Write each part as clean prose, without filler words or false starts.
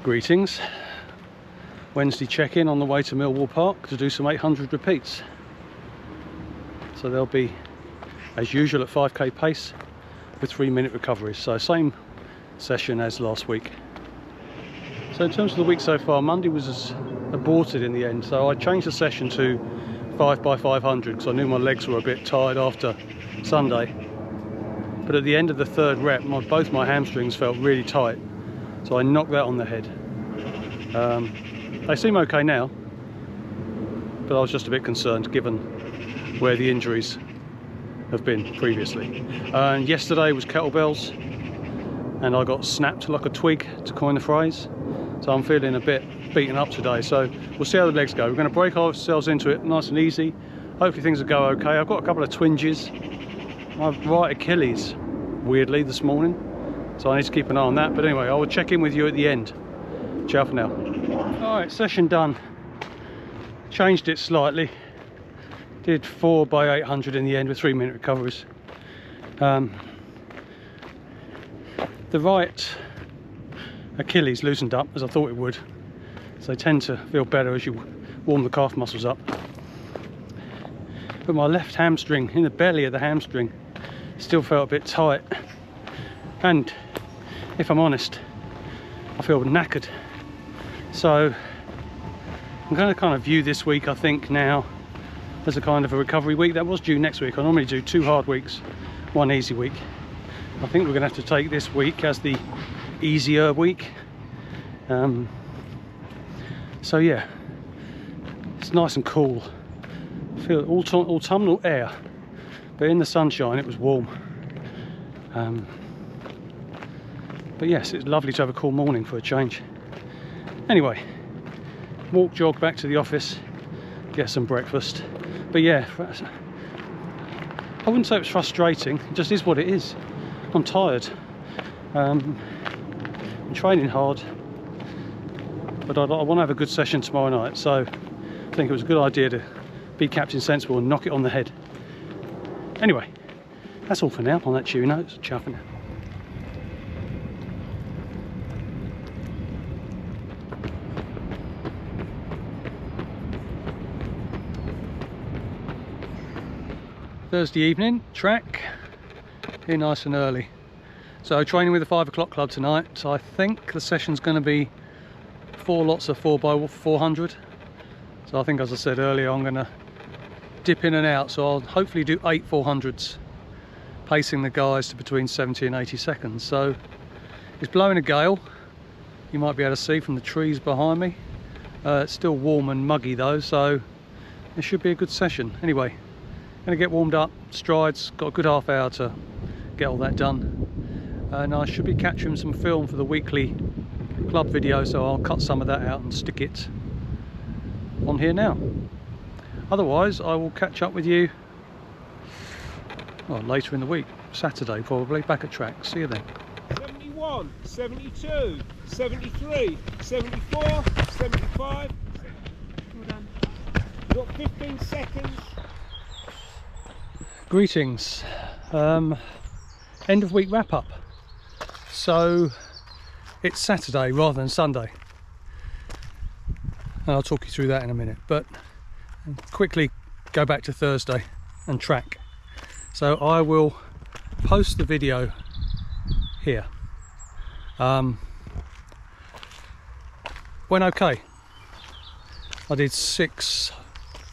Greetings. Wednesday check-in on the way to Millwall Park to do some 800 repeats. So they'll be, as usual, at 5k pace with 3-minute recoveries. So same session as last week. So in terms of the week so far, Monday was aborted in the end. So I changed the session to 5x500 because I knew my legs were a bit tired after Sunday. But at the end of the third rep, both my hamstrings felt really tight. So I knocked that on the head. They seem okay now, but I was just a bit concerned given where the injuries have been previously. And yesterday was kettlebells, and I got snapped like a twig, to coin the phrase. So I'm feeling a bit beaten up today. So we'll see how the legs go. We're going to break ourselves into it nice and easy. Hopefully things will go okay. I've got a couple of twinges. My right Achilles, weirdly, this morning. So I need to keep an eye on that. But anyway, I will check in with you at the end. Ciao for now. Alright, session done. Changed it slightly. Did 4x800 in the end with 3-minute recoveries. The right Achilles loosened up as I thought it would. So they tend to feel better as you warm the calf muscles up. But my left hamstring, in the belly of the hamstring, still felt a bit tight. And if I'm honest, I feel knackered. So I'm going to kind of view this week, I think, now as a kind of a recovery week. That was due next week. I normally do 2 hard weeks, 1 easy week. I think we're going to have to take this week as the easier week. So yeah, it's nice and cool. I feel autumnal air, but in the sunshine it was warm. But yes, it's lovely to have a cool morning for a change. Anyway, walk, jog back to the office, get some breakfast. But yeah, I wouldn't say it's frustrating, it just is what it is. I'm tired. I'm training hard, but I want to have a good session tomorrow night, so I think it was a good idea to be Captain Sensible and knock it on the head. Anyway, that's all for now on that cheery note. Ciao for now. Thursday evening, track, here nice and early. So training with the 5 o'clock club tonight. So I think the session's going to be 4 lots of 4x400. So I think, as I said earlier, I'm going to dip in and out. So I'll hopefully do 8 400s, pacing the guys to between 70 and 80 seconds. So it's blowing a gale. You might be able to see from the trees behind me. It's still warm and muggy though, so it should be a good session. Anyway, going to get warmed up, strides, got a good half hour to get all that done. And I should be capturing some film for the weekly club video, so I'll cut some of that out and stick it on here now. Otherwise, I will catch up with you later in the week, Saturday probably, back at track. See you then. 71, 72, 73, 74, 75. Well done. You've got 15 seconds. Greetings. End of week wrap up. So it's Saturday rather than Sunday, and I'll talk you through that in a minute, but quickly go back to Thursday and track. So I will post the video here. Went okay. I did 6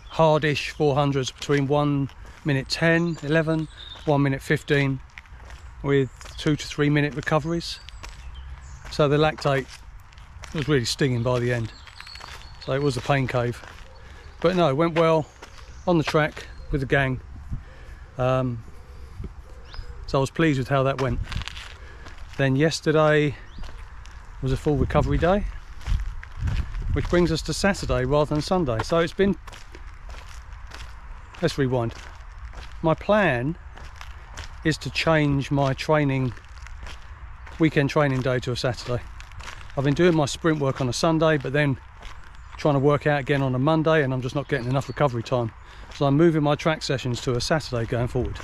hardish 400s between 1 minute 10, 11, 1 minute 15 with 2 to 3 minute recoveries. So the lactate was really stinging by the end. So it was a pain cave. But no, it went well on the track with the gang. So I was pleased with how that went. Then yesterday was a full recovery day, which brings us to Saturday rather than Sunday. So it's been, let's rewind. My plan is to change my weekend training day to a Saturday. I've been doing my sprint work on a Sunday, but then trying to work out again on a Monday, and I'm just not getting enough recovery time. So I'm moving my track sessions to a Saturday going forward.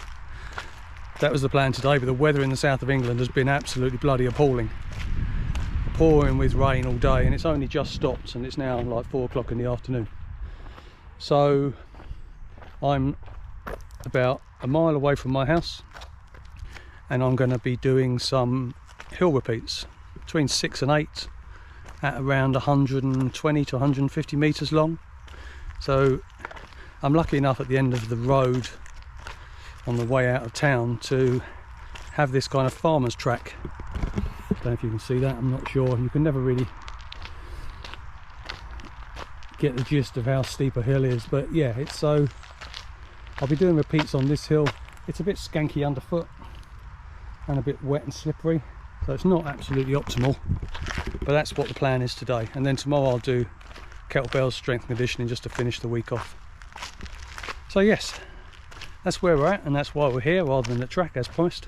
That was the plan today, but the weather in the south of England has been absolutely bloody appalling. pouring with rain all day, and it's only just stopped, and it's now like 4 o'clock in the afternoon. So I'm about a mile away from my house, and I'm going to be doing some hill repeats between 6 and 8 at around 120 to 150 meters long. So I'm lucky enough at the end of the road on the way out of town to have this kind of farmer's track. I don't know if you can see that, I'm not sure. You can never really get the gist of how steep a hill is, but yeah, it's so I'll be doing repeats on this hill. It's a bit skanky underfoot and a bit wet and slippery, so it's not absolutely optimal, but that's what the plan is today. And then tomorrow I'll do kettlebell strength and conditioning just to finish the week off. So yes, that's where we're at, and that's why we're here rather than the track as promised.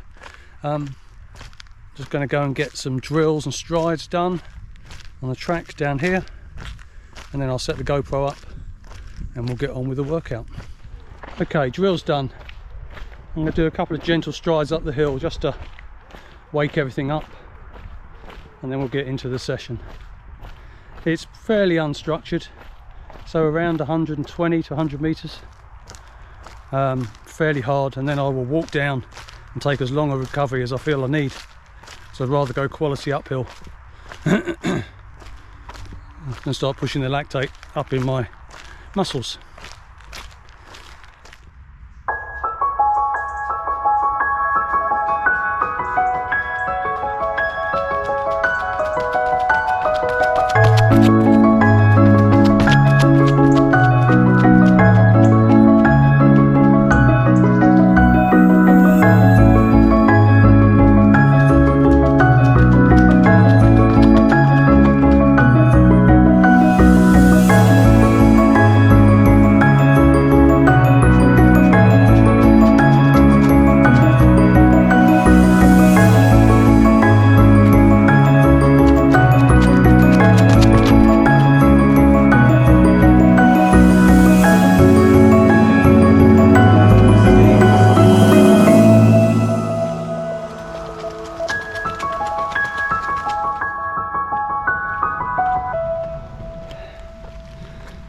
Just going to go and get some drills and strides done on the track down here, and then I'll set the GoPro up and we'll get on with the workout. Okay, drills done. I'm going to do a couple of gentle strides up the hill just to wake everything up, and then we'll get into the session. It's fairly unstructured, so around 120 to 100 meters, fairly hard, and then I will walk down and take as long a recovery as I feel I need. So I'd rather go quality uphill and start pushing the lactate up in my muscles.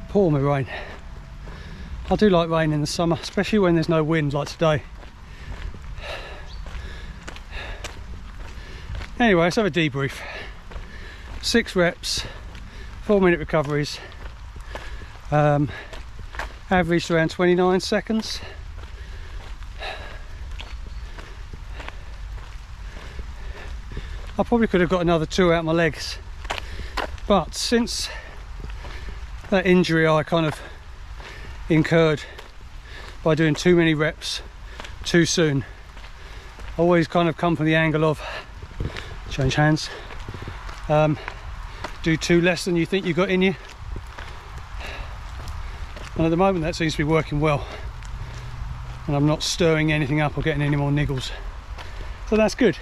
Pour me rain. I do like rain in the summer, especially when there's no wind like today. Anyway, let's have a debrief. 6 reps, 4-minute recoveries, averaged around 29 seconds. I probably could have got another 2 out my legs, but since that injury I kind of incurred by doing too many reps too soon, I always kind of come from the angle of change hands, do 2 less than you think you got in you, and at the moment that seems to be working well, and I'm not stirring anything up or getting any more niggles, so that's good.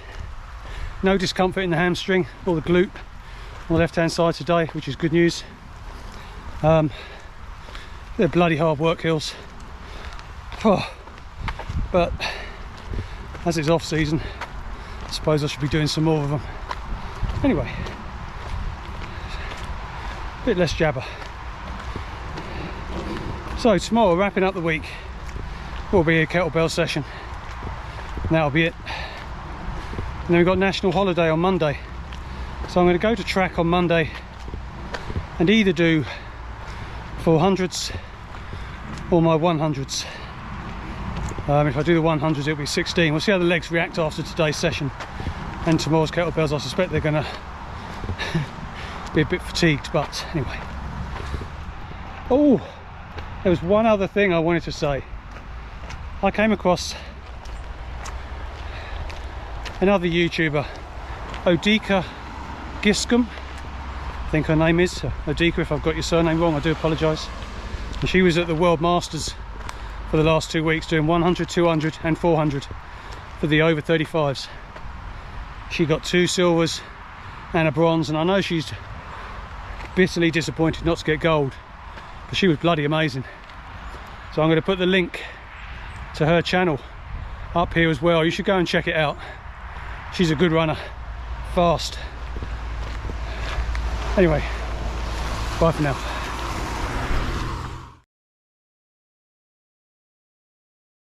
No discomfort in the hamstring or the glute on the left hand side today, which is good news. They're bloody hard work hills, but as it's off season, I suppose I should be doing some more of them. Anyway, a bit less jabber. So tomorrow, wrapping up the week, will be a kettlebell session, and that'll be it. And then we've got national holiday on Monday, so I'm going to go to track on Monday and either do 400s or my 100s. If I do the 100s, it'll be 16. We'll see how the legs react after today's session and tomorrow's kettlebells. I suspect they're going to be a bit fatigued, but anyway. Oh, there was one other thing I wanted to say. I came across another YouTuber, Odika Giscombe, I think her name is. Odika, if I've got your surname wrong, I do apologise. And she was at the World Masters for the last 2 weeks doing 100, 200 and 400 for the over 35s. She got 2 silvers and a bronze, and I know she's bitterly disappointed not to get gold, but she was bloody amazing. So I'm going to put the link to her channel up here as well. You should go and check it out. She's a good runner, fast. Anyway, bye for now.